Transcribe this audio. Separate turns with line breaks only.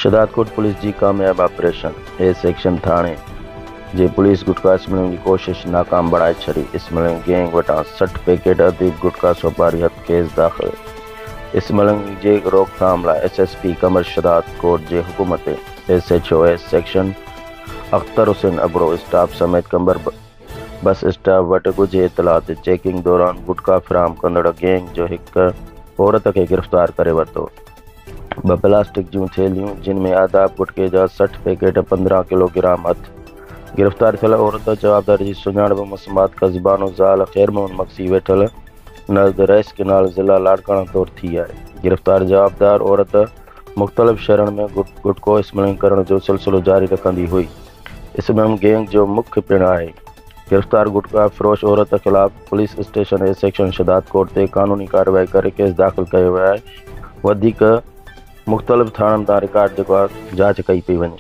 शदादकोट police जी कामयाब operation. A section Thane J police gutkha smuggling की कोशिश नाकाम बणाए छड़ी। स्मगलिंग गैंग वटां 60 पैकेट अदीब गुटखा सोपारी हथ केस दाखिल। स्मगलिंग जे रोकथाम लाइ SSP कमर शदादकोट जे हुकूमत SHO section Akhtar Hussain Abro staff समेत कमर बस स्टाफ वटि ॻुझे इतला ते चेकिंग दौरान गुटखा फिराम कंदड़ गैंग जो हिक औरत के गिरफ्तार करे वरितो। 2 प्लास्टिक जूं थैलियूं जिन में आदाब गुटखे जा 60 पैकेट 15 किलोग्राम हथ। गिरफ्तार थियल औरत जवाबदारी जी सुञाणप मसमात कस्बानो ज़ाल खैर मोहम्मद मक्सी वेठल नज़द रईस किनाल ज़िला लाड़काना तौर थी आहे। गिरफ्तार जवाबदार औरत मुख़्तलिफ़ शहरनि में गुटखो स्मगलिंग करण जो सिलसिलो जारी रखंदी हुई। स्मगलिंग गैंग जो मुख्य पिण आहे। गिरफ्तार गुटखा फ़रोश औरत ख़िलाफ़ पुलिस स्टेशन ए सेक्शन शदादकोट ते कानूनी कार्रवाई करे केस दाख़िल कयो वियो आहे। वधीक मुख़्तलिफ़ थाणनि तां रिकॉर्ड जेको आहे जांच कई पई वञे।